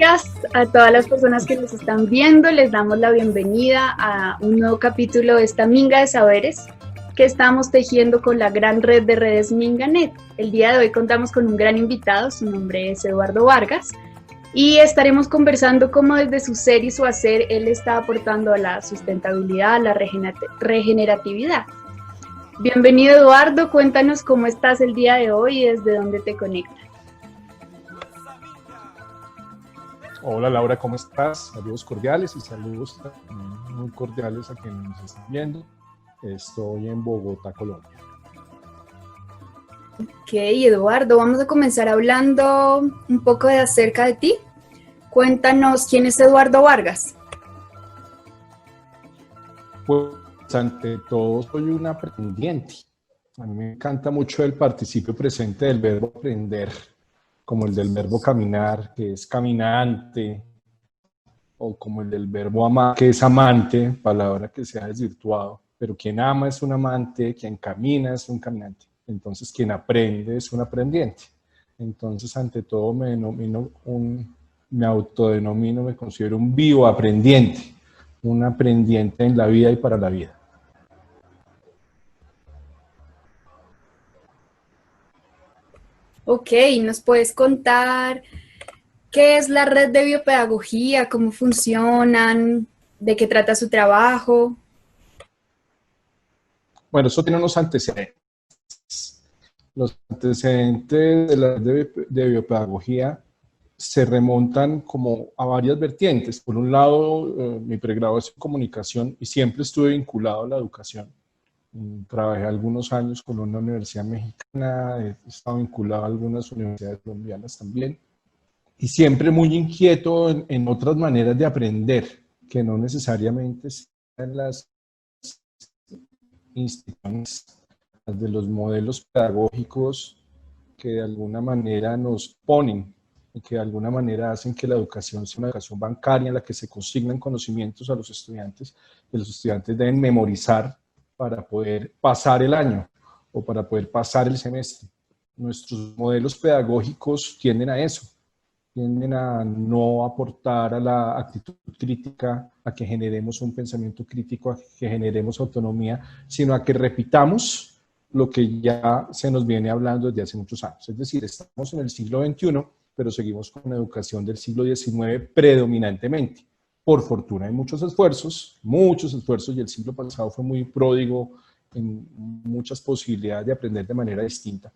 días a todas las personas que nos están viendo. Les damos la bienvenida a un nuevo capítulo de esta Minga de Saberes que estamos tejiendo con la gran red de redes Minganet. El día de hoy contamos con un gran invitado, su nombre es Eduardo Vargas, y estaremos conversando cómo desde su ser y su hacer él está aportando a la sustentabilidad, a la regeneratividad. Bienvenido, Eduardo, cuéntanos cómo estás el día de hoy y desde dónde te conectas. Hola Laura, ¿cómo estás? Saludos cordiales y saludos muy cordiales a quienes nos están viendo. Estoy en Bogotá, Colombia. Ok, Eduardo, vamos a comenzar hablando un poco de acerca de ti. Cuéntanos, ¿quién es Eduardo Vargas? Pues ante todo soy un aprendiente. A mí me encanta mucho el participio presente del verbo aprender, como el del verbo caminar, que es caminante, o como el del verbo amar, que es amante, palabra que se ha desvirtuado. Pero quien ama es un amante, quien camina es un caminante. Entonces, quien aprende es un aprendiente. Entonces, ante todo, me autodenomino, me considero un vivo aprendiente, un aprendiente en la vida y para la vida. Ok, ¿nos puedes contar qué es la red de biopedagogía, cómo funcionan, de qué trata su trabajo? Bueno, eso tiene unos antecedentes. Los antecedentes de la red de biopedagogía se remontan como a varias vertientes. Por un lado, mi pregrado es en comunicación y siempre estuve vinculado a la educación. Trabajé algunos años con una universidad mexicana, he estado vinculado a algunas universidades colombianas también, y siempre muy inquieto en otras maneras de aprender, que no necesariamente sean las instituciones, las de los modelos pedagógicos que de alguna manera nos ponen y que de alguna manera hacen que la educación sea una educación bancaria en la que se consignan conocimientos a los estudiantes, que los estudiantes deben memorizar para poder pasar el año o para poder pasar el semestre. Nuestros modelos pedagógicos tienden a eso, tienden a no aportar a la actitud crítica, a que generemos un pensamiento crítico, a que generemos autonomía, sino a que repitamos lo que ya se nos viene hablando desde hace muchos años. Es decir, estamos en el siglo XXI, pero seguimos con la educación del siglo XIX predominantemente. Por fortuna hay muchos esfuerzos, y el siglo pasado fue muy pródigo en muchas posibilidades de aprender de manera distinta.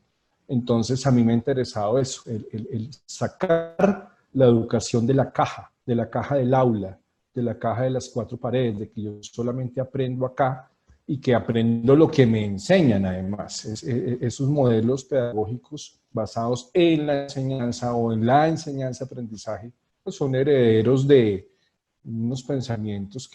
Entonces a mí me ha interesado eso, el sacar la educación de la caja del aula, de la caja de las cuatro paredes, de que yo solamente aprendo acá y que aprendo lo que me enseñan además. Esos modelos pedagógicos basados en la enseñanza o en la enseñanza-aprendizaje, pues son herederos de unos pensamientos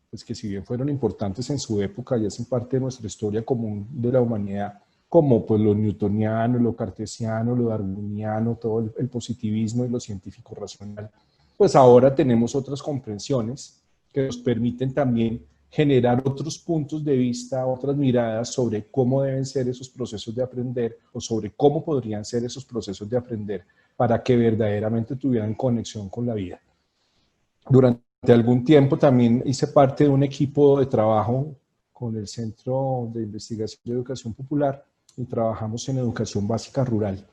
pues que si bien fueron importantes en su época y hacen parte de nuestra historia común de la humanidad, como pues lo newtoniano, lo cartesiano, lo darwiniano, todo el positivismo y lo científico racional, pues ahora tenemos otras comprensiones que nos permiten también generar otros puntos de vista, otras miradas sobre cómo deben ser esos procesos de aprender o sobre cómo podrían ser esos procesos de aprender para que verdaderamente tuvieran conexión con la vida. Durante algún tiempo también hice parte de un equipo de trabajo con el Centro de Investigación de Educación Popular y trabajamos en educación básica rural.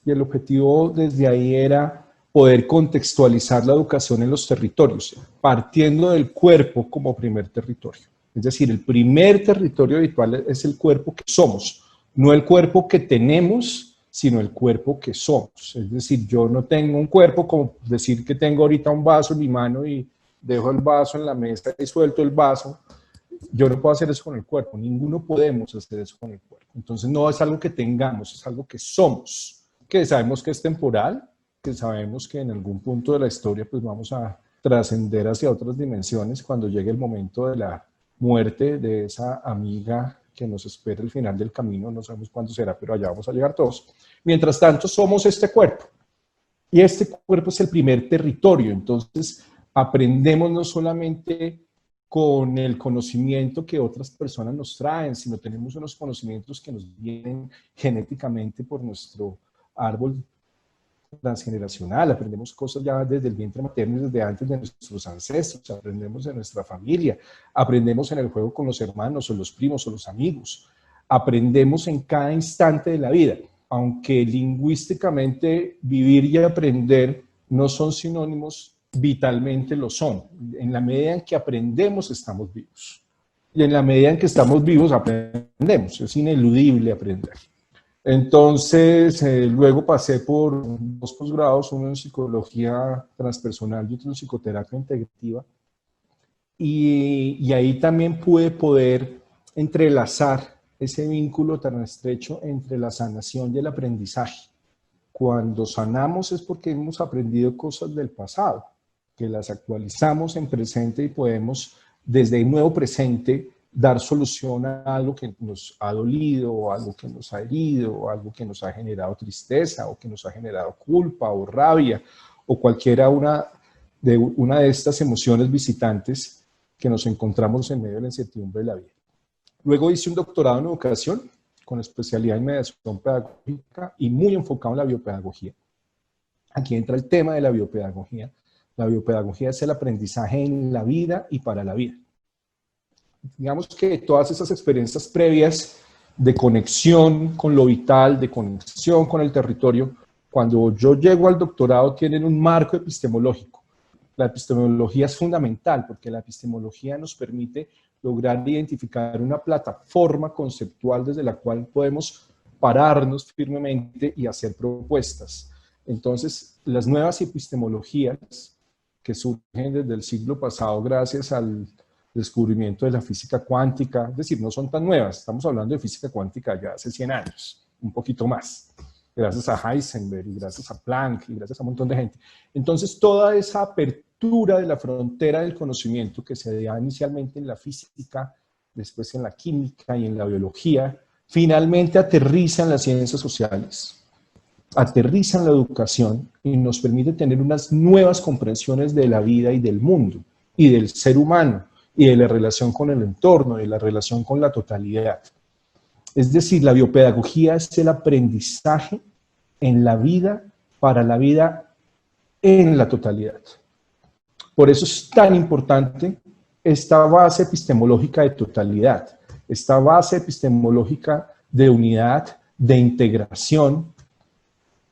Y el objetivo desde ahí era poder contextualizar la educación en los territorios, partiendo del cuerpo como primer territorio. Es decir, el primer territorio habitual es el cuerpo que somos, no el cuerpo que tenemos, sino el cuerpo que somos. Es decir, yo no tengo un cuerpo como decir que tengo ahorita un vaso en mi mano y dejo el vaso en la mesa y suelto el vaso. Yo no puedo hacer eso con el cuerpo, ninguno podemos hacer eso con el cuerpo. Entonces no es algo que tengamos, es algo que somos, que sabemos que es temporal, que sabemos que en algún punto de la historia pues vamos a trascender hacia otras dimensiones cuando llegue el momento de la muerte de esa amiga que nos espera al final del camino, no sabemos cuándo será, pero allá vamos a llegar todos. Mientras tanto somos este cuerpo, y este cuerpo es el primer territorio, entonces aprendemos no solamente con el conocimiento que otras personas nos traen, sino tenemos unos conocimientos que nos vienen genéticamente por nuestro árbol transgeneracional, aprendemos cosas ya desde el vientre materno y desde antes de nuestros ancestros, aprendemos de nuestra familia, aprendemos en el juego con los hermanos o los primos o los amigos, aprendemos en cada instante de la vida, aunque lingüísticamente vivir y aprender no son sinónimos, vitalmente lo son. En la medida en que aprendemos, estamos vivos. Y en la medida en que estamos vivos, aprendemos. Es ineludible aprender. Entonces, luego pasé por 2 posgrados, uno en psicología transpersonal y otro en psicoterapia integrativa. Y ahí también pude poder entrelazar ese vínculo tan estrecho entre la sanación y el aprendizaje. Cuando sanamos es porque hemos aprendido cosas del pasado, que las actualizamos en presente y podemos, desde el nuevo presente, dar solución a algo que nos ha dolido, o algo que nos ha herido, o algo que nos ha generado tristeza, o que nos ha generado culpa o rabia, o cualquiera una de estas emociones visitantes que nos encontramos en medio de la incertidumbre de la vida. Luego hice un doctorado en educación, con especialidad en mediación pedagógica y muy enfocado en la biopedagogía. Aquí entra el tema de la biopedagogía. La biopedagogía es el aprendizaje en la vida y para la vida. Digamos que todas esas experiencias previas de conexión con lo vital, de conexión con el territorio, cuando yo llego al doctorado tienen un marco epistemológico. La epistemología es fundamental porque la epistemología nos permite lograr identificar una plataforma conceptual desde la cual podemos pararnos firmemente y hacer propuestas. Entonces, las nuevas epistemologías que surgen desde el siglo pasado gracias al descubrimiento de la física cuántica, es decir, no son tan nuevas, estamos hablando de física cuántica ya hace 100 años, un poquito más, gracias a Heisenberg y gracias a Planck y gracias a un montón de gente. Entonces, toda esa apertura de la frontera del conocimiento que se da inicialmente en la física, después en la química y en la biología, finalmente aterriza en las ciencias sociales, aterriza en la educación y nos permite tener unas nuevas comprensiones de la vida y del mundo y del ser humano y de la relación con el entorno, de la relación con la totalidad. Es decir, la biopedagogía es el aprendizaje en la vida, para la vida, en la totalidad. Por eso es tan importante esta base epistemológica de totalidad, esta base epistemológica de unidad, de integración,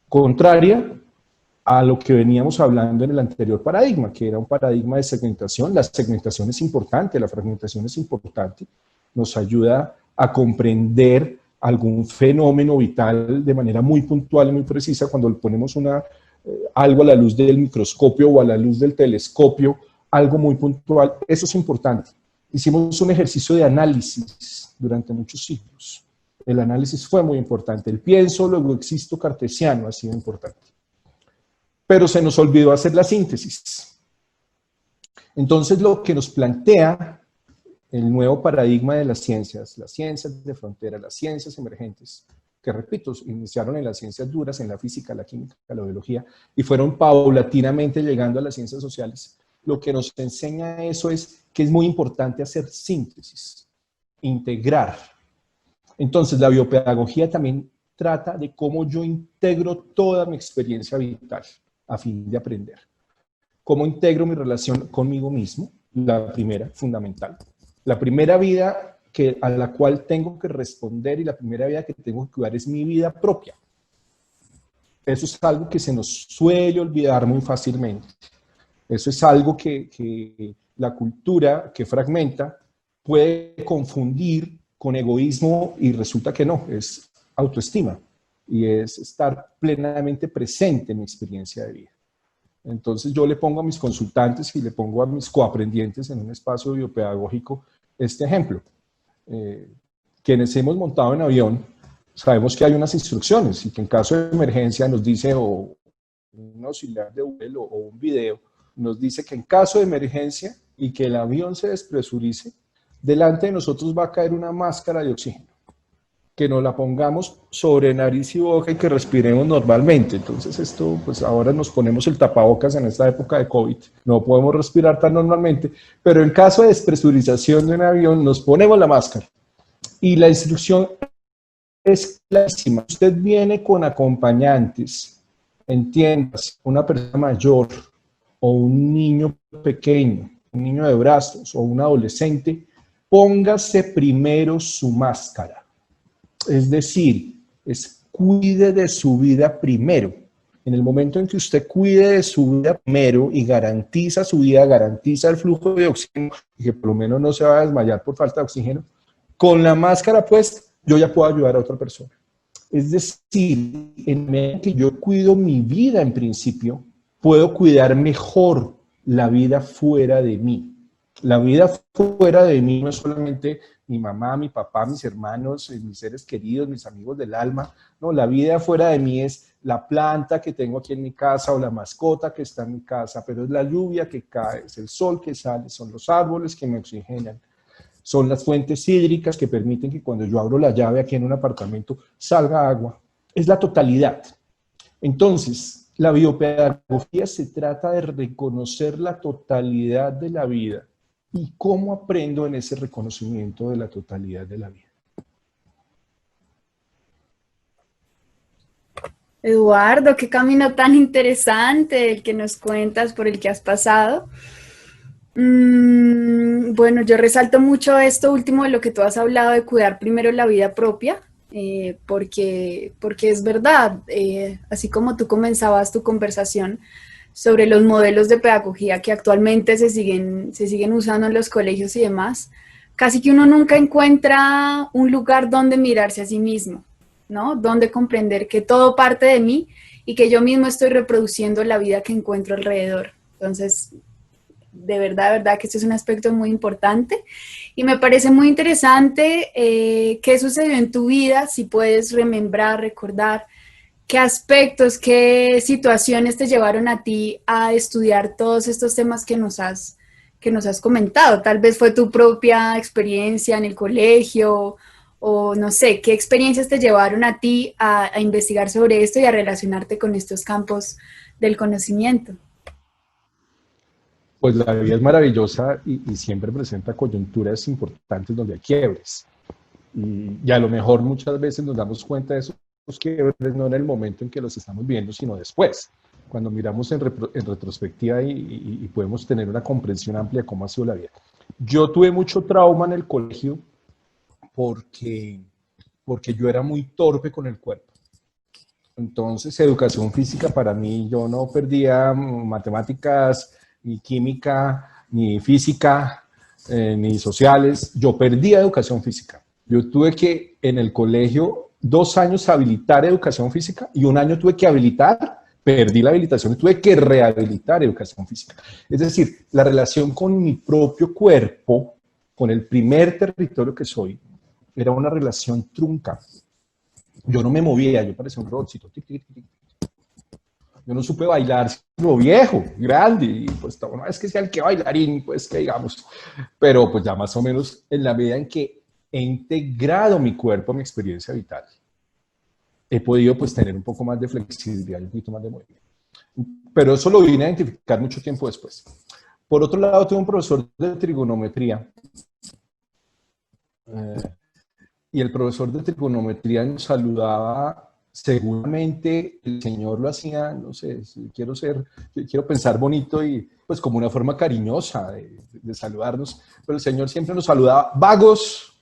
contraria a lo que veníamos hablando en el anterior paradigma, que era un paradigma de segmentación. La segmentación es importante, la fragmentación es importante, nos ayuda a comprender algún fenómeno vital de manera muy puntual y muy precisa cuando le ponemos algo a la luz del microscopio o a la luz del telescopio, algo muy puntual. Eso es importante. Hicimos un ejercicio de análisis durante muchos siglos. El análisis fue muy importante. El pienso, luego existo cartesiano ha sido importante. Pero se nos olvidó hacer la síntesis. Entonces, lo que nos plantea el nuevo paradigma de las ciencias de frontera, las ciencias emergentes, que repito, iniciaron en las ciencias duras, en la física, la química, la biología, y fueron paulatinamente llegando a las ciencias sociales, lo que nos enseña eso es que es muy importante hacer síntesis, integrar. Entonces, la biopedagogía también trata de cómo yo integro toda mi experiencia vital a fin de aprender. ¿Cómo integro mi relación conmigo mismo? La primera, fundamental. La primera vida a la cual tengo que responder y la primera vida que tengo que cuidar es mi vida propia. Eso es algo que se nos suele olvidar muy fácilmente. Eso es algo que la cultura que fragmenta puede confundir con egoísmo y resulta que no, es autoestima y es estar plenamente presente en mi experiencia de vida. Entonces yo le pongo a mis consultantes y le pongo a mis coaprendientes en un espacio biopedagógico este ejemplo. Quienes hemos montado en avión sabemos que hay unas instrucciones y que en caso de emergencia nos dice o un auxiliar de vuelo o un video nos dice que en caso de emergencia y que el avión se despresurice, delante de nosotros va a caer una máscara de oxígeno, que nos la pongamos sobre nariz y boca y que respiremos normalmente. Entonces esto, pues ahora nos ponemos el tapabocas en esta época de COVID, no podemos respirar tan normalmente, pero en caso de despresurización de un avión nos ponemos la máscara. Y la instrucción es clarísima, usted viene con acompañantes entiendas, una persona mayor o un niño pequeño, un niño de brazos o un adolescente, póngase primero su máscara. Es decir, cuide de su vida primero. En el momento en que usted cuide de su vida primero y garantiza su vida, garantiza el flujo de oxígeno y que por lo menos no se va a desmayar por falta de oxígeno, con la máscara pues yo ya puedo ayudar a otra persona. Es decir, en el momento en que yo cuido mi vida en principio, puedo cuidar mejor la vida fuera de mí. La vida fuera de mí no es solamente mi mamá, mi papá, mis hermanos, mis seres queridos, mis amigos del alma. No, la vida fuera de mí es la planta que tengo aquí en mi casa o la mascota que está en mi casa, pero es la lluvia que cae, es el sol que sale, son los árboles que me oxigenan, son las fuentes hídricas que permiten que cuando yo abro la llave aquí en un apartamento salga agua. Es la totalidad. Entonces, la biopedagogía se trata de reconocer la totalidad de la vida. ¿Y cómo aprendo en ese reconocimiento de la totalidad de la vida? Eduardo, qué camino tan interesante el que nos cuentas, por el que has pasado. Bueno, yo resalto mucho esto último de lo que tú has hablado de cuidar primero la vida propia, porque es verdad, así como tú comenzabas tu conversación sobre los modelos de pedagogía que actualmente se siguen usando en los colegios y demás, casi que uno nunca encuentra un lugar donde mirarse a sí mismo, ¿no? Donde comprender que todo parte de mí y que yo mismo estoy reproduciendo la vida que encuentro alrededor. Entonces, de verdad que este es un aspecto muy importante y me parece muy interesante qué sucedió en tu vida, si puedes remembrar, recordar qué aspectos, qué situaciones te llevaron a ti a estudiar todos estos temas que nos has comentado. Tal vez fue tu propia experiencia en el colegio o no sé, qué experiencias te llevaron a ti a investigar sobre esto y a relacionarte con estos campos del conocimiento. Pues la vida es maravillosa y siempre presenta coyunturas importantes donde hay quiebres. Y a lo mejor muchas veces nos damos cuenta de esos quiebres no en el momento en que los estamos viendo, sino después, cuando miramos en retrospectiva y podemos tener una comprensión amplia de cómo ha sido la vida. Yo tuve mucho trauma en el colegio porque yo era muy torpe con el cuerpo. Entonces, educación física para mí, yo no perdía matemáticas, ni química, ni física, ni sociales. Yo perdía educación física. Yo tuve que, en el colegio, 2 años habilitar educación física y 1 año tuve que habilitar, perdí la habilitación y tuve que rehabilitar educación física. Es decir, la relación con mi propio cuerpo, con el primer territorio que soy, era una relación trunca. Yo no me movía, yo parecía un robotcito. Yo no supe bailar, sino viejo, grande, y pues no es que sea el que bailarín, pues que digamos, pero pues ya más o menos en la medida en que he integrado mi cuerpo a mi experiencia vital, he podido pues tener un poco más de flexibilidad y un poquito más de movimiento. Pero eso lo vine a identificar mucho tiempo después. Por otro lado, tuve un profesor de trigonometría, y el profesor de trigonometría nos saludaba, seguramente el señor lo hacía, no sé, quiero pensar bonito y pues como una forma cariñosa de saludarnos, pero el señor siempre nos saludaba, vagos,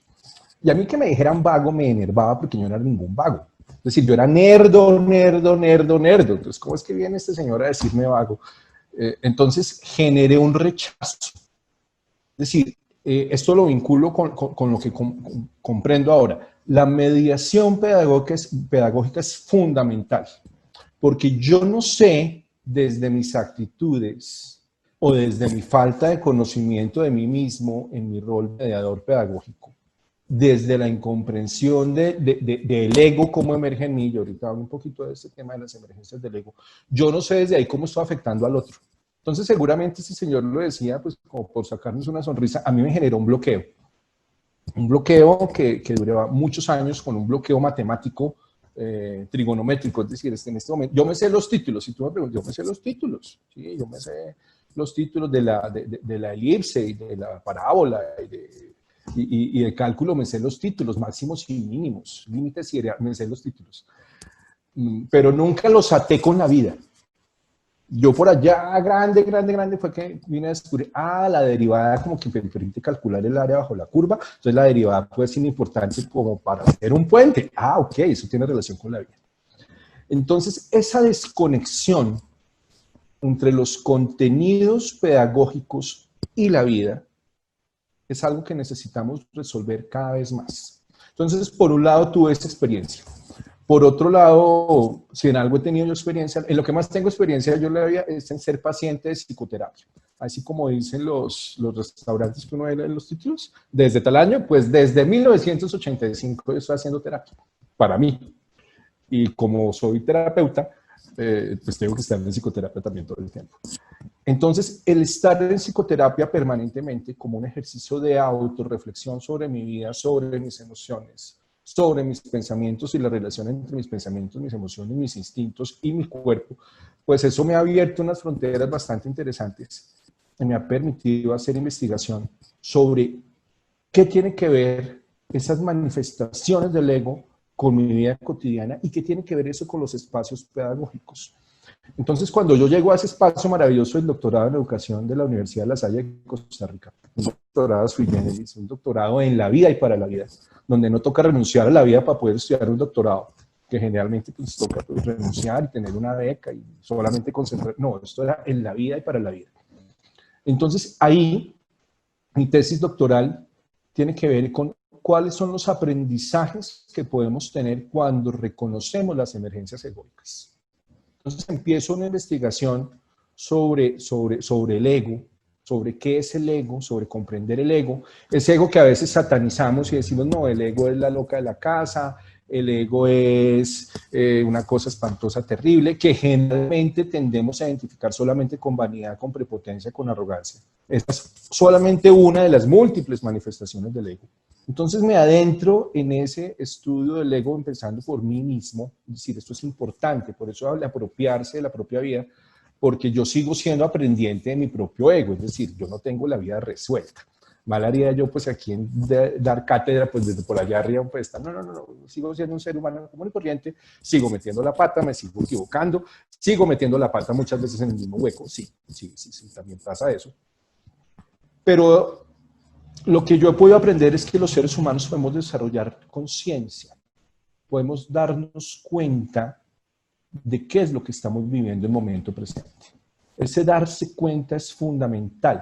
y a mí que me dijeran vago me enervaba porque yo no era ningún vago. Es decir, yo era nerdo. Entonces, ¿cómo es que viene este señor a decirme vago? Entonces, generé un rechazo. Es decir, esto lo vinculo con lo que comprendo ahora. La mediación pedagógica es fundamental, porque yo no sé desde mis actitudes o desde mi falta de conocimiento de mí mismo en mi rol mediador pedagógico, desde la incomprensión del ego, cómo emerge en mí, y ahorita hablo un poquito de este tema de las emergencias del ego, yo no sé desde ahí cómo estoy afectando al otro. Entonces, seguramente ese señor lo decía, pues, como por sacarnos una sonrisa, a mí me generó un bloqueo. Un bloqueo que duraba muchos años con un bloqueo matemático trigonométrico. Es decir, en este momento, yo me sé los títulos, si tú me preguntas, yo me sé los títulos, ¿sí? Yo me sé los títulos de la elipse y de la parábola y de cálculo, me sé los títulos máximos y mínimos, límites y me sé los títulos. pero nunca los até con la vida. Yo por allá, grande, fue que vine a descubrir, la derivada como que me permite calcular el área bajo la curva, entonces la derivada puede ser importante como para hacer un puente. Ok, eso tiene relación con la vida. Entonces, esa desconexión entre los contenidos pedagógicos y la vida es algo que necesitamos resolver cada vez más. Entonces, por un lado, tuve esa experiencia. Por otro lado, si en algo he tenido yo experiencia, en lo que más tengo experiencia yo la vida es en ser paciente de psicoterapia. Así como dicen los restaurantes que uno ve en los títulos, desde tal año, pues desde 1985 yo estoy haciendo terapia, para mí. Y como soy terapeuta, pues tengo que estar en psicoterapia también todo el tiempo. Entonces, el estar en psicoterapia permanentemente como un ejercicio de autorreflexión sobre mi vida, sobre mis emociones, sobre mis pensamientos y la relación entre mis pensamientos, mis emociones, mis instintos y mi cuerpo, pues eso me ha abierto unas fronteras bastante interesantes y me ha permitido hacer investigación sobre qué tiene que ver esas manifestaciones del ego con mi vida cotidiana y qué tiene que ver eso con los espacios pedagógicos. Entonces, cuando yo llego a ese espacio maravilloso del doctorado en educación de la Universidad de La Salle de Costa Rica, un doctorado sui generis, un doctorado en la vida y para la vida, donde no toca renunciar a la vida para poder estudiar un doctorado, que generalmente pues, toca pues, renunciar y tener una beca y solamente concentrar. No, esto era en la vida y para la vida. Entonces, ahí, mi tesis doctoral tiene que ver con cuáles son los aprendizajes que podemos tener cuando reconocemos las emergencias egóicas. Entonces empiezo una investigación sobre el ego, sobre qué es el ego, sobre comprender el ego. Ese ego que a veces satanizamos y decimos, no, el ego es la loca de la casa, el ego es una cosa espantosa, terrible, que generalmente tendemos a identificar solamente con vanidad, con prepotencia, con arrogancia. Esta es solamente una de las múltiples manifestaciones del ego. Entonces me adentro en ese estudio del ego empezando por mí mismo, es decir, esto es importante, por eso habla de apropiarse de la propia vida, porque yo sigo siendo aprendiente de mi propio ego, es decir, yo no tengo la vida resuelta. Mal haría yo pues aquí en dar cátedra pues desde por allá arriba pues no, sigo siendo un ser humano común y corriente, sigo metiendo la pata, me sigo equivocando, sigo metiendo la pata muchas veces en el mismo hueco, sí, también pasa eso. Pero lo que yo he podido aprender es que los seres humanos podemos desarrollar conciencia, podemos darnos cuenta de qué es lo que estamos viviendo en el momento presente. Ese darse cuenta es fundamental,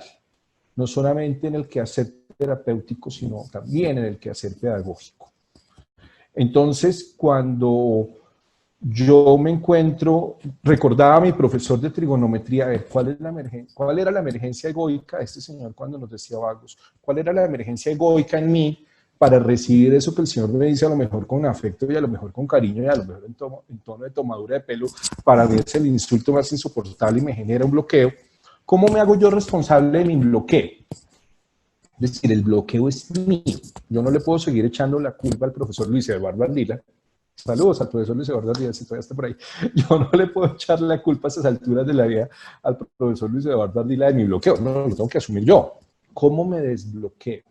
no solamente en el quehacer terapéutico, sino también en el quehacer pedagógico. Entonces, cuando yo me encuentro, recordaba a mi profesor de trigonometría, a ver, ¿cuál era la emergencia egoica de este señor cuando nos decía vagos? ¿Cuál era la emergencia egoica en mí para recibir eso que el Señor me dice a lo mejor con afecto y a lo mejor con cariño y a lo mejor en tono de tomadura de pelo, para mí es el insulto más insoportable y me genera un bloqueo? ¿Cómo me hago yo responsable de mi bloqueo? Es decir, el bloqueo es mío. Yo no le puedo seguir echando la culpa al profesor Luis Eduardo Ardila. Saludos al profesor Luis Eduardo Ardila, si todavía está por ahí. Yo no le puedo echarle la culpa a esas alturas de la vida al profesor Luis Eduardo Ardila de mi bloqueo. No, lo tengo que asumir yo. ¿Cómo me desbloqueo?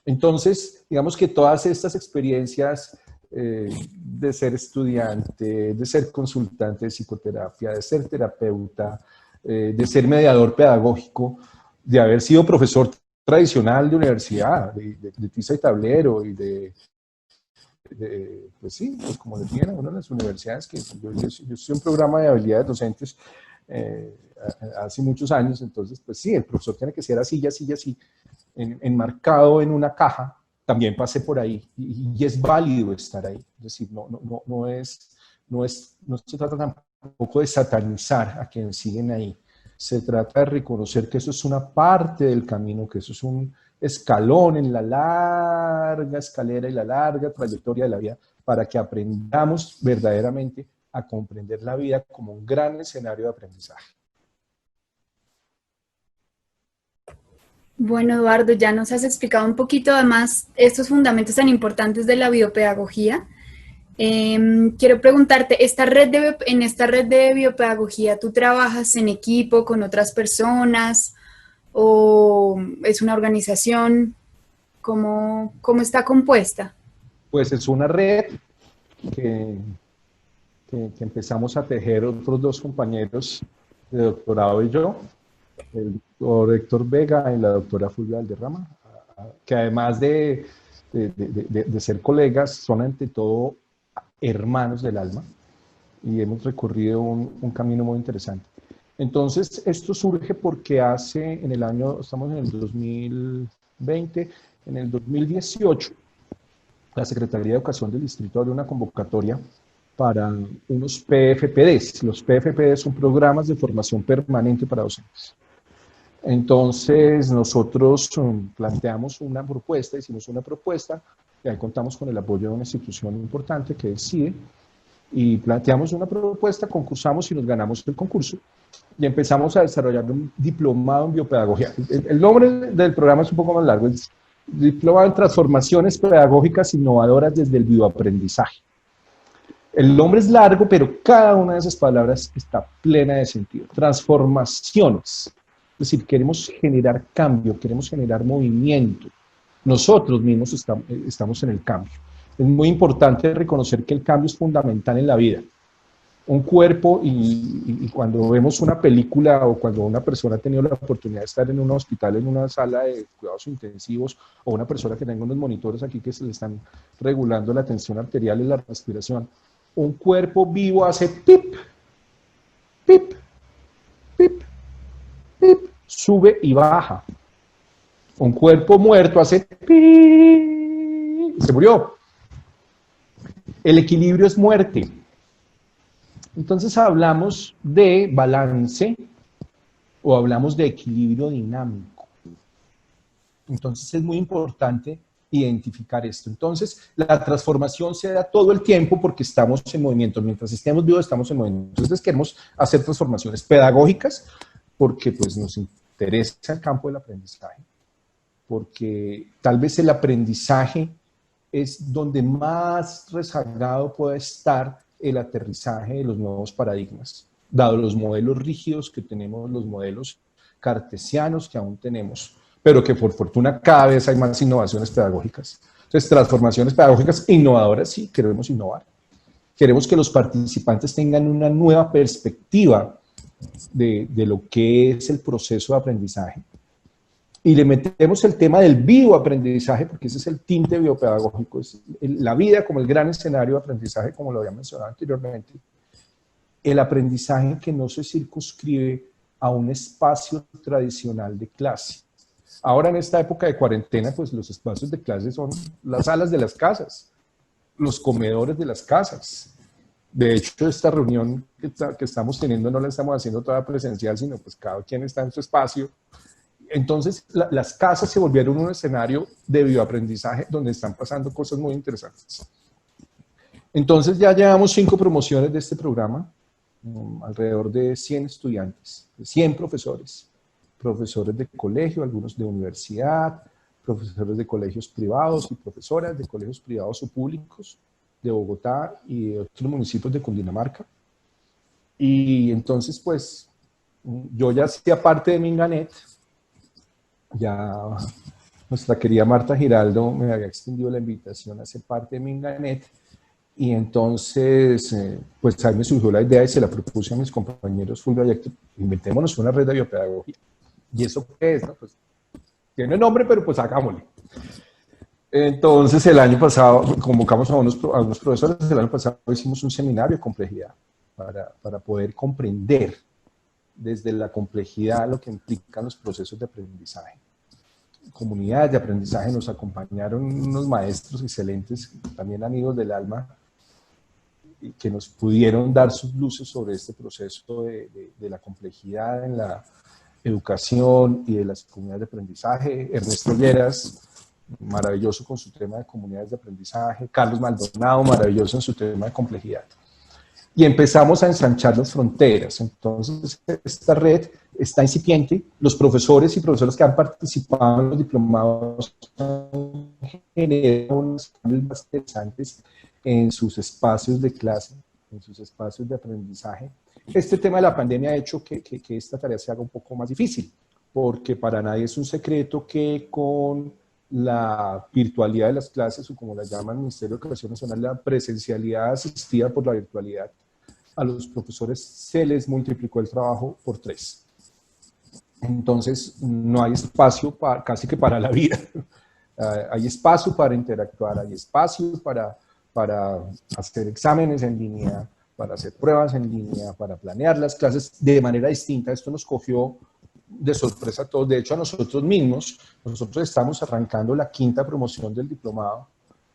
Entonces, digamos que todas estas experiencias de ser estudiante, de ser consultante de psicoterapia, de ser terapeuta, de ser mediador pedagógico, de haber sido profesor tradicional de universidad, de tiza y tablero y pues sí, pues como le tienen a uno en las universidades, que yo estoy en un programa de habilidades docentes hace muchos años, entonces pues sí, el profesor tiene que ser así, enmarcado en una caja. También pasé por ahí y es válido estar ahí, es decir, no se trata tampoco de satanizar a quienes siguen ahí, se trata de reconocer que eso es una parte del camino, que eso es un escalón en la larga escalera y la larga trayectoria de la vida, para que aprendamos verdaderamente a comprender la vida como un gran escenario de aprendizaje. Bueno, Eduardo, ya nos has explicado un poquito además estos fundamentos tan importantes de la biopedagogía. Quiero preguntarte, en esta red de biopedagogía, ¿tú trabajas en equipo con otras personas o es una organización? ¿Cómo está compuesta? Pues es una red que que empezamos a tejer otros dos compañeros de doctorado y yo, el doctor Héctor Vega y la doctora Fulvia Valderrama, que además de ser colegas, son ante todo hermanos del alma, y hemos recorrido un camino muy interesante. Entonces, esto surge porque en el año, estamos en el 2020, en el 2018, la Secretaría de Educación del Distrito abrió una convocatoria para unos PFPDs. Los PFPDs son programas de formación permanente para docentes. Entonces, nosotros planteamos una propuesta, hicimos una propuesta, y ahí contamos con el apoyo de una institución importante que es CIDE, y planteamos una propuesta, concursamos y nos ganamos el concurso, y empezamos a desarrollar un diplomado en biopedagogía. El nombre del programa es un poco más largo, es Diplomado en Transformaciones Pedagógicas Innovadoras desde el Bioaprendizaje. El nombre es largo, pero cada una de esas palabras está plena de sentido. Transformaciones. Es decir, queremos generar cambio, queremos generar movimiento. Nosotros mismos estamos en el cambio. Es muy importante reconocer que el cambio es fundamental en la vida. Un cuerpo, y cuando vemos una película o cuando una persona ha tenido la oportunidad de estar en un hospital, en una sala de cuidados intensivos, o una persona que tenga unos monitores aquí que se le están regulando la tensión arterial y la respiración, un cuerpo vivo hace pip, pip, pip, pip, sube y baja. Un cuerpo muerto hace pip, y se murió. El equilibrio es muerte. Entonces hablamos de balance o hablamos de equilibrio dinámico. Entonces es muy importante identificar esto. Entonces la transformación se da todo el tiempo porque estamos en movimiento. Mientras estemos vivos estamos en movimiento. Entonces queremos hacer transformaciones pedagógicas porque pues, nos interesa el campo del aprendizaje. Porque tal vez el aprendizaje es donde más rezagado puede estar el aterrizaje de los nuevos paradigmas, dado los modelos rígidos que tenemos, los modelos cartesianos que aún tenemos, pero que por fortuna cada vez hay más innovaciones pedagógicas. Entonces, transformaciones pedagógicas innovadoras, sí, queremos innovar. Queremos que los participantes tengan una nueva perspectiva de lo que es el proceso de aprendizaje. Y le metemos el tema del bioaprendizaje, porque ese es el tinte biopedagógico, es la vida como el gran escenario de aprendizaje, como lo había mencionado anteriormente. El aprendizaje que no se circunscribe a un espacio tradicional de clase. Ahora en esta época de cuarentena, pues los espacios de clase son las salas de las casas, los comedores de las casas. De hecho, esta reunión que estamos teniendo no la estamos haciendo toda presencial, sino pues cada quien está en su espacio. Entonces, las casas se volvieron un escenario de bioaprendizaje donde están pasando cosas muy interesantes. Entonces, ya llevamos 5 promociones de este programa, alrededor de 100 estudiantes, 100 profesores, profesores de colegio, algunos de universidad, profesores de colegios privados y profesoras de colegios privados o públicos de Bogotá y de otros municipios de Cundinamarca. Y entonces, pues, yo ya hacía parte de Minganet. Ya nuestra querida Marta Giraldo me había extendido la invitación a ser parte de Minganet y entonces pues ahí me surgió la idea y se la propuse a mis compañeros full proyecto, inventémonos una red de biopedagogía. ¿Y eso qué es? No? Pues, tiene nombre, pero pues hagámosle. Entonces el año pasado convocamos a unos profesores, el año pasado hicimos un seminario de complejidad para poder comprender desde la complejidad lo que implican los procesos de aprendizaje. Comunidades de aprendizaje nos acompañaron unos maestros excelentes, también amigos del alma, que nos pudieron dar sus luces sobre este proceso de la complejidad en la educación y de las comunidades de aprendizaje. Ernesto Lleras, maravilloso con su tema de comunidades de aprendizaje. Carlos Maldonado, maravilloso en su tema de complejidad. Y empezamos a ensanchar las fronteras. Entonces, esta red está incipiente. Los profesores y profesoras que han participado en los diplomados han generado unos cambios más interesantes en sus espacios de clase, en sus espacios de aprendizaje. Este tema de la pandemia ha hecho que esta tarea se haga un poco más difícil, porque para nadie es un secreto que con la virtualidad de las clases, o como la llama el Ministerio de Educación Nacional, la presencialidad asistida por la virtualidad, a los profesores se les multiplicó el trabajo por 3. Entonces, no hay espacio casi que para la vida. Hay espacio para interactuar, hay espacio para hacer exámenes en línea, para hacer pruebas en línea, para planear las clases de manera distinta. Esto nos cogió de sorpresa a todos. De hecho, a nosotros mismos, nosotros estamos arrancando la 5ª promoción del diplomado.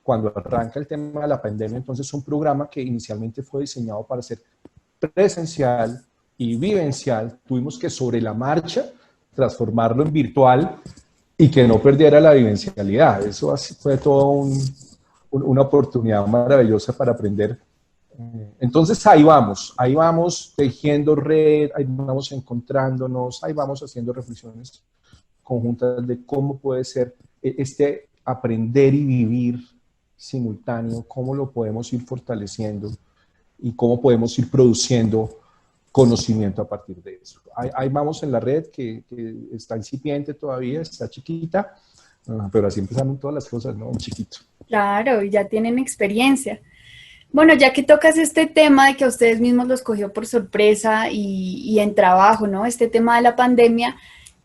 Cuando arranca el tema de la pandemia, entonces un programa que inicialmente fue diseñado para ser presencial y vivencial, tuvimos que sobre la marcha transformarlo en virtual y que no perdiera la vivencialidad. Eso fue todo una oportunidad maravillosa para aprender. Entonces ahí vamos tejiendo red, ahí vamos encontrándonos, ahí vamos haciendo reflexiones conjuntas de cómo puede ser este aprender y vivir simultáneo, cómo lo podemos ir fortaleciendo y cómo podemos ir produciendo conocimiento a partir de eso. Ahí vamos en la red que está incipiente todavía, está chiquita, pero así empezaron todas las cosas, ¿no? Un chiquito. Claro, ya tienen experiencia. Bueno, ya que tocas este tema de que a ustedes mismos los cogió por sorpresa y en trabajo, ¿no? Este tema de la pandemia,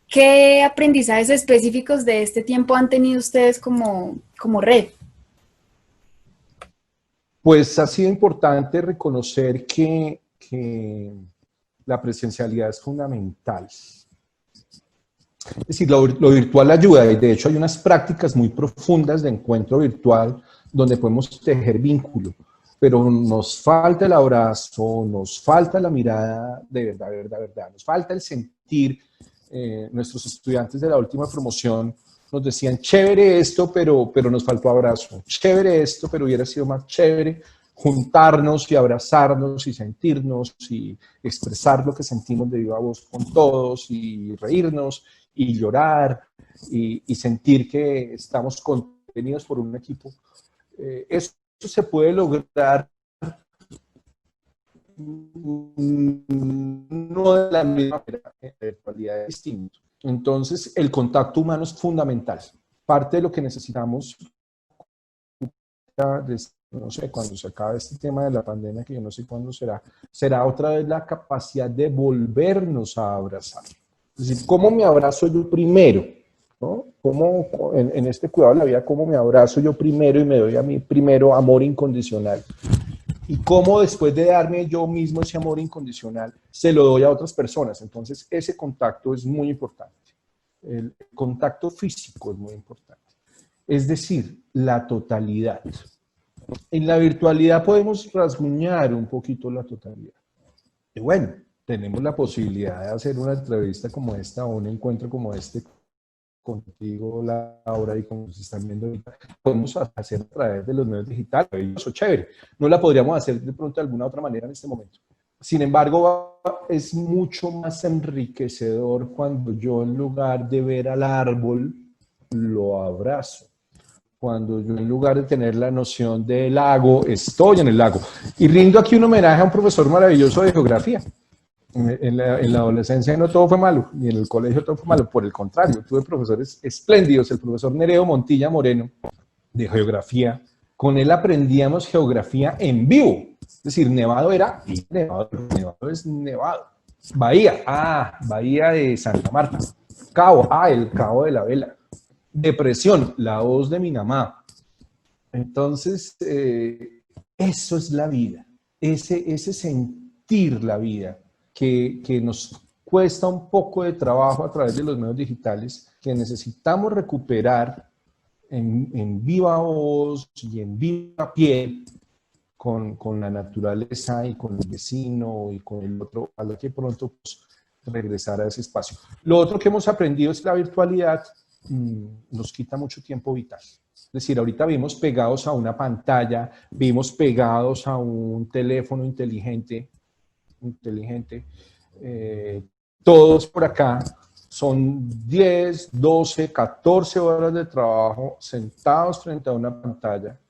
¿qué aprendizajes específicos de este tiempo han tenido ustedes como red? Pues ha sido importante reconocer que la presencialidad es fundamental. Es decir, lo virtual ayuda, y de hecho hay unas prácticas muy profundas de encuentro virtual donde podemos tejer vínculo, pero nos falta el abrazo, nos falta la mirada de verdad, verdad, verdad, nos falta el sentir. Nuestros estudiantes de la última promoción nos decían, chévere esto, pero nos faltó abrazo, chévere esto, pero hubiera sido más chévere juntarnos y abrazarnos y sentirnos y expresar lo que sentimos de viva voz con todos y reírnos y llorar y sentir que estamos contenidos por un equipo. Eso se puede lograr no de la misma manera, en realidad es distinto. Entonces, el contacto humano es fundamental. Parte de lo que necesitamos, no sé, cuando se acabe este tema de la pandemia, que yo no sé cuándo será otra vez la capacidad de volvernos a abrazar. Es decir, ¿cómo me abrazo yo primero? ¿No? ¿Cómo, en este cuidado de la vida, cómo me abrazo yo primero y me doy a mí primero amor incondicional? Y cómo después de darme yo mismo ese amor incondicional, se lo doy a otras personas. Entonces, ese contacto es muy importante. El contacto físico es muy importante. Es decir, la totalidad. En la virtualidad podemos rasguñar un poquito la totalidad. Y bueno, tenemos la posibilidad de hacer una entrevista como esta o un encuentro como este contigo, Laura, y como se están viendo ahorita, podemos hacer a través de los medios digitales. Eso es chévere. No la podríamos hacer de pronto de alguna otra manera en este momento. Sin embargo, es mucho más enriquecedor cuando yo, en lugar de ver al árbol, lo abrazo. Cuando yo, en lugar de tener la noción del lago, estoy en el lago. Y rindo aquí un homenaje a un profesor maravilloso de geografía. En la adolescencia no todo fue malo, ni en el colegio todo fue malo, por el contrario, tuve profesores espléndidos. El profesor Nereo Montilla Moreno, de geografía, con él aprendíamos geografía en vivo. Es decir, Nevado era Nevado, Nevado es Nevado. Bahía, Bahía de Santa Marta. Cabo, el Cabo de la Vela. Depresión, la voz de Minamá. Entonces, eso es la vida, ese sentir la vida. Que nos cuesta un poco de trabajo a través de los medios digitales, que necesitamos recuperar en viva voz y en viva piel con la naturaleza y con el vecino y con el otro, a lo que pronto pues, regresar a ese espacio. Lo otro que hemos aprendido es que la virtualidad nos quita mucho tiempo vital. Es decir, ahorita vimos pegados a una pantalla, vimos pegados a un teléfono inteligente, todos por acá, son 10, 12, 14 horas de trabajo sentados frente a una pantalla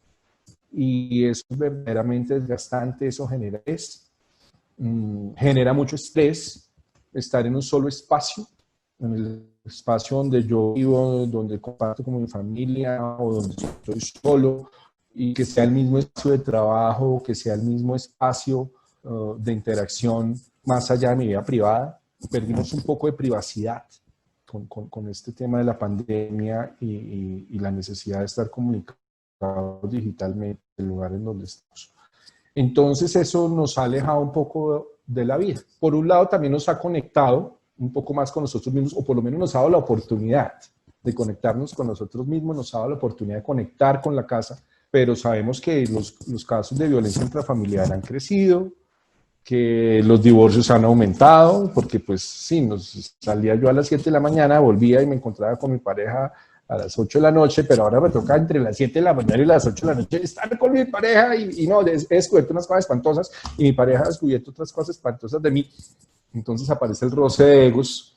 y eso es verdaderamente desgastante, eso genera estrés, genera mucho estrés estar en un solo espacio, en el espacio donde yo vivo, donde comparto con mi familia o donde estoy solo y que sea el mismo espacio de trabajo, que sea el mismo espacio de interacción más allá de mi vida privada. Perdimos un poco de privacidad con este tema de la pandemia y la necesidad de estar comunicados digitalmente en el lugar en donde estamos. Entonces eso nos ha alejado un poco de la vida. Por un lado también nos ha conectado un poco más con nosotros mismos, o por lo menos nos ha dado la oportunidad de conectarnos con nosotros mismos, nos ha dado la oportunidad de conectar con la casa, pero sabemos que los casos de violencia intrafamiliar han crecido, que los divorcios han aumentado, porque pues sí, salía yo a las 7 de la mañana, volvía y me encontraba con mi pareja a las 8 de la noche, pero ahora me toca entre las 7 de la mañana y las 8 de la noche estar con mi pareja y no, he descubierto unas cosas espantosas y mi pareja ha descubierto otras cosas espantosas de mí. Entonces aparece el roce de egos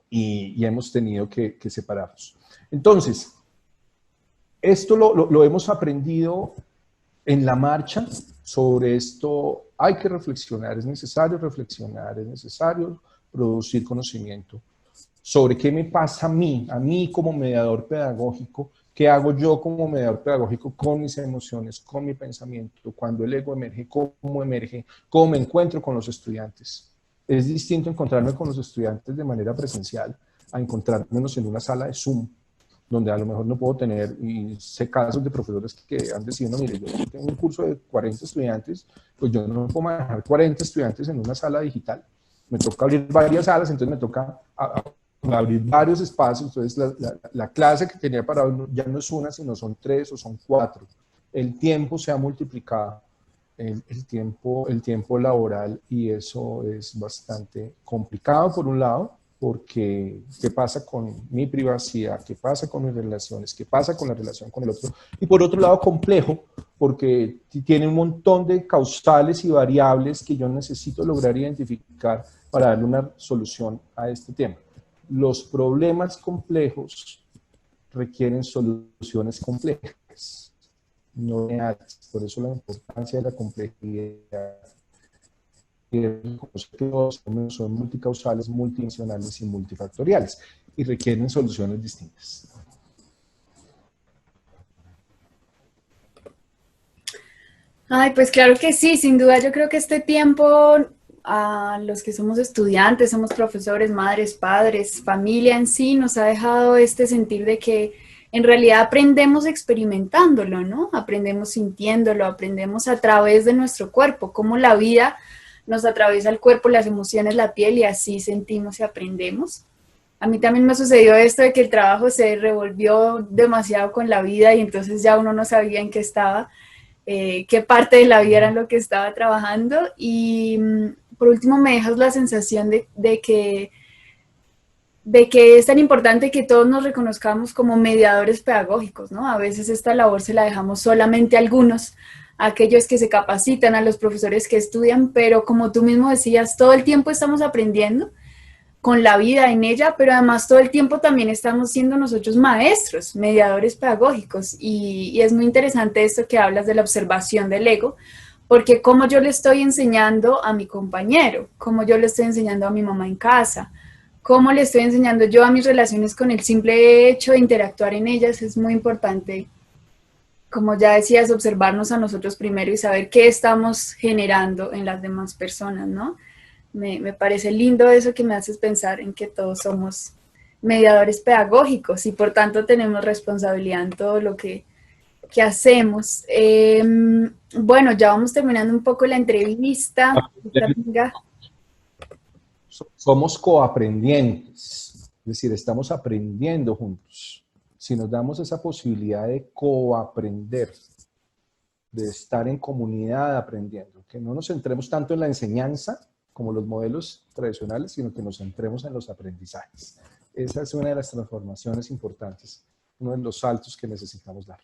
y hemos tenido que separarnos. Entonces, esto lo hemos aprendido en la marcha. Sobre esto hay que reflexionar, es necesario reflexionar, es necesario producir conocimiento sobre qué me pasa a mí como mediador pedagógico, qué hago yo como mediador pedagógico con mis emociones, con mi pensamiento, cuando el ego emerge, cómo me encuentro con los estudiantes. Es distinto encontrarme con los estudiantes de manera presencial a encontrarnos en una sala de Zoom, donde a lo mejor no puedo tener, y sé casos de profesores que han decidido, no, mire, yo tengo un curso de 40 estudiantes, pues yo no puedo manejar 40 estudiantes en una sala digital, me toca abrir varias salas, entonces me toca abrir varios espacios, entonces la clase que tenía para hoy ya no es una, sino son 3 o son 4. El tiempo se ha multiplicado, el tiempo laboral, y eso es bastante complicado por un lado, porque qué pasa con mi privacidad, qué pasa con mis relaciones, qué pasa con la relación con el otro, y por otro lado complejo, porque tiene un montón de causales y variables que yo necesito lograr identificar para darle una solución a este tema. Los problemas complejos requieren soluciones complejas, no reales. Por eso la importancia de la complejidad. Son multicausales, multidimensionales y multifactoriales y requieren soluciones distintas. Ay, pues claro que sí, sin duda yo creo que este tiempo a los que somos estudiantes, somos profesores, madres, padres, familia en sí, nos ha dejado este sentir de que en realidad aprendemos experimentándolo, ¿no? Aprendemos sintiéndolo, aprendemos a través de nuestro cuerpo, cómo la vida nos atraviesa el cuerpo, las emociones, la piel, y así sentimos y aprendemos. A mí también me sucedió esto de que el trabajo se revolvió demasiado con la vida y entonces ya uno no sabía en qué estaba, qué parte de la vida era lo que estaba trabajando. Y por último me dejas la sensación de que es tan importante que todos nos reconozcamos como mediadores pedagógicos, ¿no? A veces esta labor se la dejamos solamente a algunos, a aquellos que se capacitan, a los profesores que estudian, pero como tú mismo decías, todo el tiempo estamos aprendiendo con la vida en ella, pero además todo el tiempo también estamos siendo nosotros maestros, mediadores pedagógicos, y es muy interesante esto que hablas de la observación del ego, porque como yo le estoy enseñando a mi compañero, como yo le estoy enseñando a mi mamá en casa, cómo le estoy enseñando yo a mis relaciones con el simple hecho de interactuar en ellas, es muy importante, como ya decías, observarnos a nosotros primero y saber qué estamos generando en las demás personas, ¿no? Me parece lindo eso que me haces pensar en que todos somos mediadores pedagógicos y por tanto tenemos responsabilidad en todo lo que hacemos. Bueno, ya vamos terminando un poco la entrevista. Somos coaprendientes, es decir, estamos aprendiendo juntos. Si nos damos esa posibilidad de coaprender, de estar en comunidad aprendiendo, que no nos centremos tanto en la enseñanza como los modelos tradicionales, sino que nos centremos en los aprendizajes. Esa es una de las transformaciones importantes, uno de los saltos que necesitamos dar.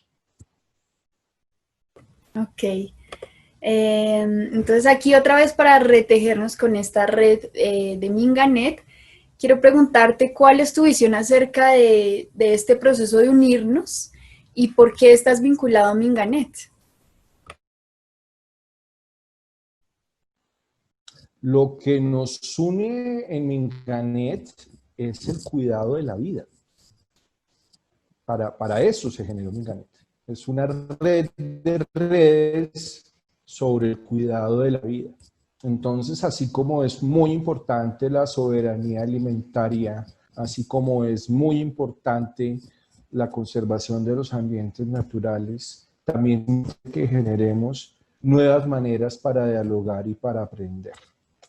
Ok. Entonces aquí otra vez para retejernos con esta red de Minganet, quiero preguntarte cuál es tu visión acerca de este proceso de unirnos y por qué estás vinculado a Minganet. Lo que nos une en Minganet es el cuidado de la vida. Para eso se generó Minganet. Es una red de redes sobre el cuidado de la vida. Entonces, así como es muy importante la soberanía alimentaria, así como es muy importante la conservación de los ambientes naturales, también que generemos nuevas maneras para dialogar y para aprender.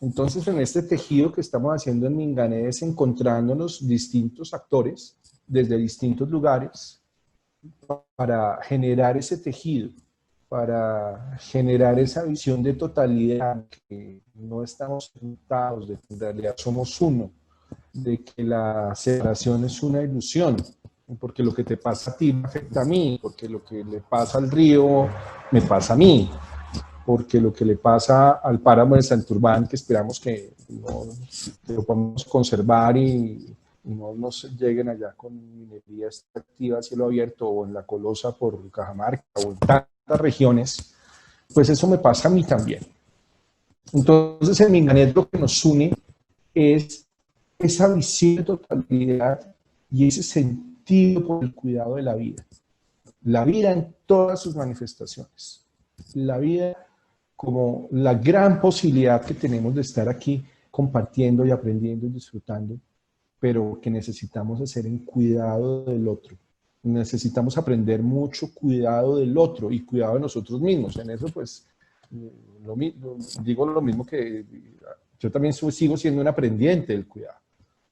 Entonces, en este tejido que estamos haciendo en Mingané es encontrándonos distintos actores desde distintos lugares para generar ese tejido, para generar esa visión de totalidad, que no estamos sentados, de que en realidad somos uno, de que la separación es una ilusión, porque lo que te pasa a ti me afecta a mí, porque lo que le pasa al río me pasa a mí, porque lo que le pasa al páramo de Santurbán, que esperamos que lo podamos conservar y no nos lleguen allá con minería extractiva a cielo abierto, o en la Colosa por Cajamarca, o en tantas regiones, pues eso me pasa a mí también. Entonces, en Minganet lo que nos une es esa visión de totalidad y ese sentido por el cuidado de la vida en todas sus manifestaciones, la vida como la gran posibilidad que tenemos de estar aquí compartiendo y aprendiendo y disfrutando, pero que necesitamos hacer en cuidado del otro. Necesitamos aprender mucho cuidado del otro y cuidado de nosotros mismos. En eso, pues, digo lo mismo que yo también sigo siendo un aprendiente del cuidado.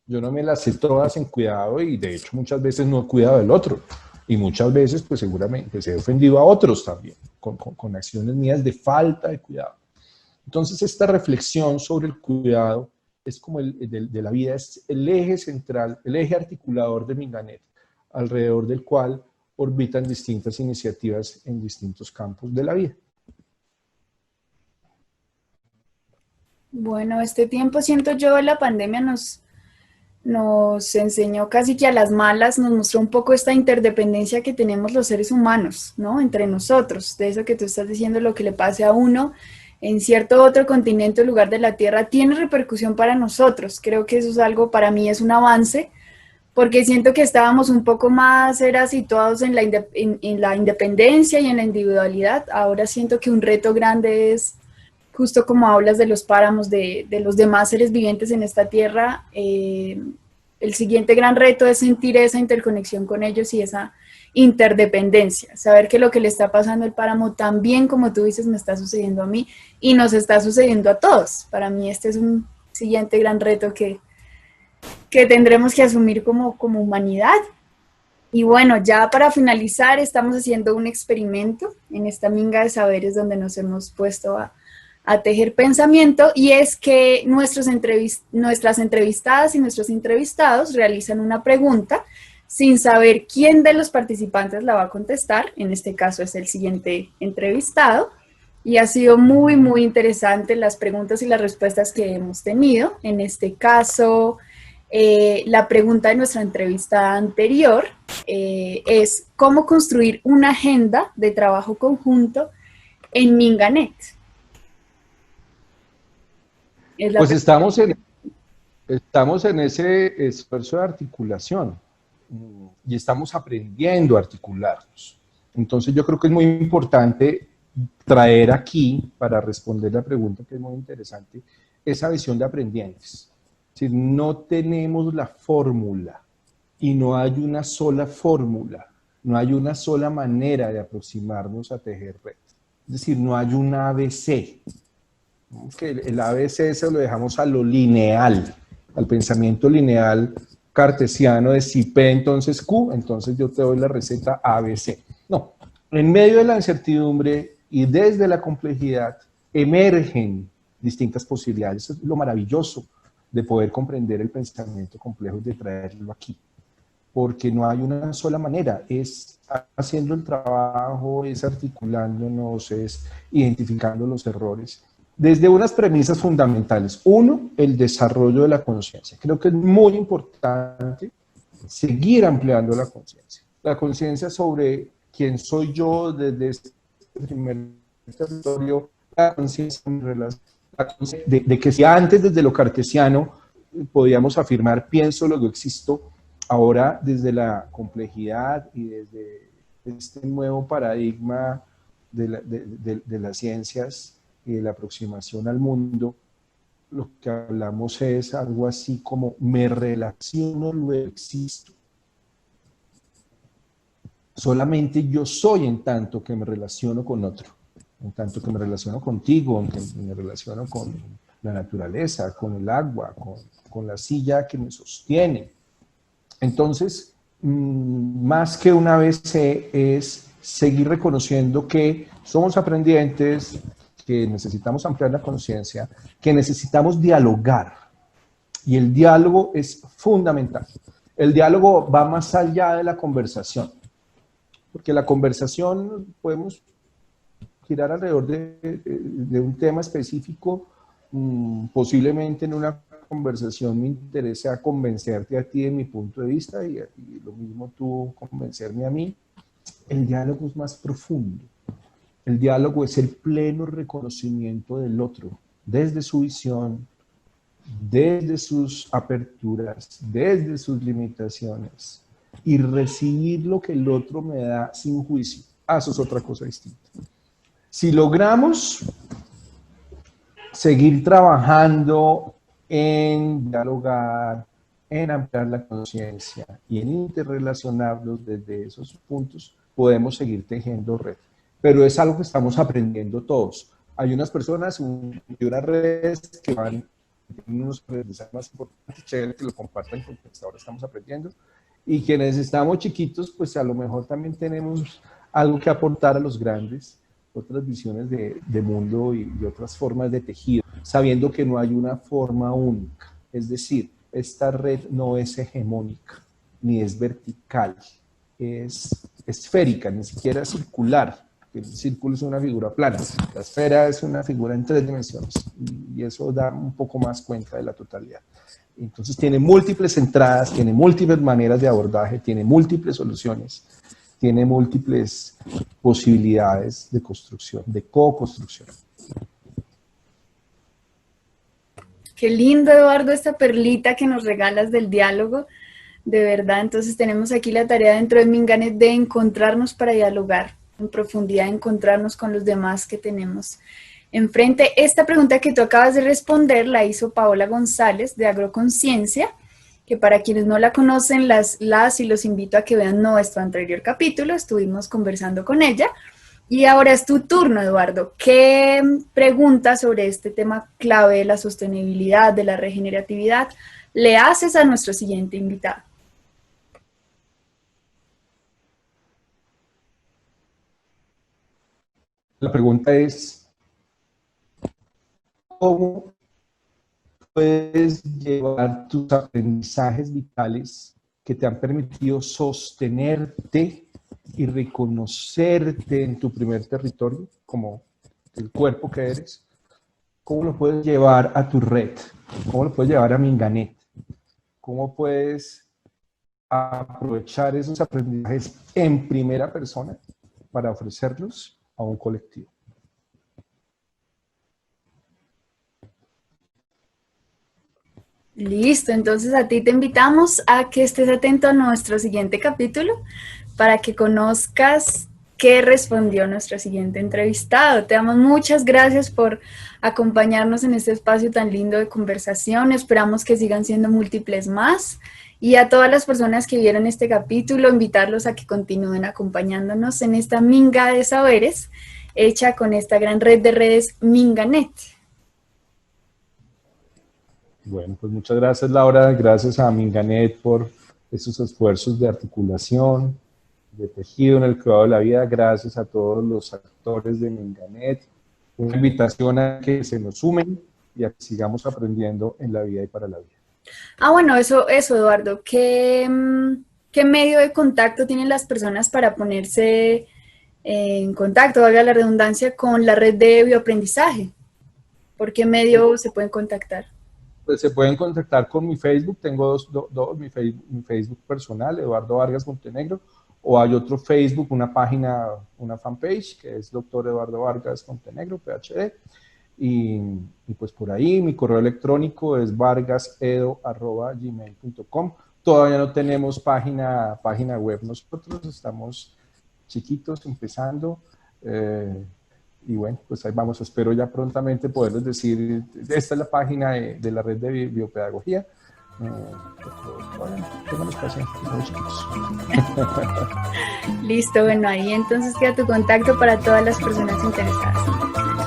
Yo no me las sé todas en cuidado y de hecho muchas veces no he cuidado del otro. Y muchas veces, pues seguramente, pues, he ofendido a otros también, con acciones mías de falta de cuidado. Entonces, esta reflexión sobre el cuidado es como de la vida, es el eje central, el eje articulador de Minganet, alrededor del cual orbitan distintas iniciativas en distintos campos de la vida. Bueno, este tiempo, siento yo, la pandemia nos enseñó casi que a las malas, nos mostró un poco esta interdependencia que tenemos los seres humanos, ¿no? Entre nosotros, de eso que tú estás diciendo, lo que le pase a uno en cierto otro continente o lugar de la Tierra tiene repercusión para nosotros. Creo que eso es algo, para mí es un avance, porque siento que estábamos un poco más situados en la independencia y en la individualidad. Ahora siento que un reto grande es, justo como hablas de los páramos, de los demás seres vivientes en esta tierra, el siguiente gran reto es sentir esa interconexión con ellos y esa interdependencia, saber que lo que le está pasando al páramo también, como tú dices, me está sucediendo a mí y nos está sucediendo a todos. Para mí este es un siguiente gran reto que tendremos que asumir como humanidad. Y bueno, ya para finalizar, estamos haciendo un experimento en esta minga de saberes donde nos hemos puesto a tejer pensamiento, y es que nuestras entrevistadas y nuestros entrevistados realizan una pregunta sin saber quién de los participantes la va a contestar. En este caso es el siguiente entrevistado, y ha sido muy, muy interesante las preguntas y las respuestas que hemos tenido. En este caso, la pregunta de nuestra entrevista anterior es ¿cómo construir una agenda de trabajo conjunto en Minganet? Pues estamos en ese esfuerzo de articulación y estamos aprendiendo a articularnos. Entonces yo creo que es muy importante traer aquí, para responder la pregunta que es muy interesante, esa visión de aprendientes. Es decir, no tenemos la fórmula y no hay una sola fórmula, no hay una sola manera de aproximarnos a tejer red. Es decir, no hay un ABC. Que el ABC se lo dejamos a lo lineal, al pensamiento lineal cartesiano de si P entonces Q, entonces yo te doy la receta ABC. No, en medio de la incertidumbre y desde la complejidad emergen distintas posibilidades. Eso es lo maravilloso de poder comprender el pensamiento complejo y de traerlo aquí, porque no hay una sola manera, es haciendo el trabajo, es articulándonos, es identificando los errores desde unas premisas fundamentales. Uno, el desarrollo de la conciencia. Creo que es muy importante seguir ampliando la conciencia. La conciencia sobre quién soy yo desde este primer territorio, la conciencia de que si antes desde lo cartesiano podíamos afirmar pienso, luego existo, ahora desde la complejidad y desde este nuevo paradigma de las ciencias y de la aproximación al mundo, lo que hablamos es algo así como me relaciono, luego existo. Solamente yo soy en tanto que me relaciono con otro, en tanto que me relaciono contigo, en que me relaciono con la naturaleza, con el agua, con la silla que me sostiene. Entonces, más que una vez es seguir reconociendo que somos aprendientes, que necesitamos ampliar la conciencia, que necesitamos dialogar. Y el diálogo es fundamental. El diálogo va más allá de la conversación, porque la conversación podemos girar alrededor de un tema específico, posiblemente en una conversación me interesa convencerte a ti de mi punto de vista y lo mismo tú convencerme a mí. El diálogo es más profundo. El diálogo es el pleno reconocimiento del otro, desde su visión, desde sus aperturas, desde sus limitaciones, y recibir lo que el otro me da sin juicio. Eso es otra cosa distinta. Si logramos seguir trabajando en dialogar, en ampliar la conciencia y en interrelacionarlos desde esos puntos, podemos seguir tejiendo red. Pero es algo que estamos aprendiendo todos. Hay unas personas y unas redes que van, tienen unos aprendizajes más importantes, chévere que lo compartan porque hasta ahora estamos aprendiendo. Y quienes estamos chiquitos, pues a lo mejor también tenemos algo que aportar a los grandes, otras visiones de mundo y otras formas de tejido, sabiendo que no hay una forma única. Es decir, esta red no es hegemónica, ni es vertical, es esférica, ni siquiera circular. El círculo es una figura plana, la esfera es una figura en 3 dimensiones, y eso da un poco más cuenta de la totalidad. Entonces tiene múltiples entradas, tiene múltiples maneras de abordaje, tiene múltiples soluciones, tiene múltiples posibilidades de construcción, de co-construcción. Qué lindo, Eduardo, esta perlita que nos regalas del diálogo, de verdad. Entonces tenemos aquí la tarea dentro de Minganet de encontrarnos para dialogar, en profundidad, encontrarnos con los demás que tenemos enfrente. Esta pregunta que tú acabas de responder la hizo Paola González de Agroconciencia, que para quienes no la conocen, las y los invito a que vean nuestro anterior capítulo, estuvimos conversando con ella. Y ahora es tu turno, Eduardo. ¿Qué preguntas sobre este tema clave de la sostenibilidad, de la regeneratividad, le haces a nuestro siguiente invitado? La pregunta es, ¿cómo puedes llevar tus aprendizajes vitales que te han permitido sostenerte y reconocerte en tu primer territorio, como el cuerpo que eres? ¿Cómo lo puedes llevar a tu red? ¿Cómo lo puedes llevar a Minganet? ¿Cómo puedes aprovechar esos aprendizajes en primera persona para ofrecerlos a un colectivo? Listo, entonces a ti te invitamos a que estés atento a nuestro siguiente capítulo para que conozcas qué respondió nuestro siguiente entrevistado. Te damos muchas gracias por acompañarnos en este espacio tan lindo de conversación. Esperamos que sigan siendo múltiples más. Y a todas las personas que vieron este capítulo, invitarlos a que continúen acompañándonos en esta minga de saberes hecha con esta gran red de redes Minganet. Bueno, pues muchas gracias, Laura. Gracias a Minganet por esos esfuerzos de articulación, de tejido en el cuidado de la vida. Gracias a todos los actores de Minganet. Una invitación a que se nos sumen y a que sigamos aprendiendo en la vida y para la vida. Bueno, eso, Eduardo. ¿Qué medio de contacto tienen las personas para ponerse en contacto, valga la redundancia, con la red de bioaprendizaje? ¿Por qué medio se pueden contactar? Pues se pueden contactar con mi Facebook. Tengo dos, mi Facebook personal, Eduardo Vargas Montenegro, o hay otro Facebook, una página, una fanpage, que es Dr. Eduardo Vargas Montenegro, PhD. Y pues por ahí mi correo electrónico es vargasedo@gmail.com. Todavía no tenemos página web, nosotros estamos chiquitos, empezando, Y bueno, pues ahí vamos, espero ya prontamente poderles decir, esta es la página de la red de biopedagogía. Tengan paciencia, muy chiquitos. Listo, bueno, ahí entonces queda tu contacto para todas las personas interesadas.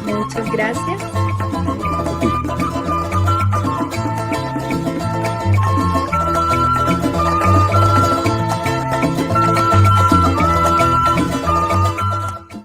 Muchas gracias.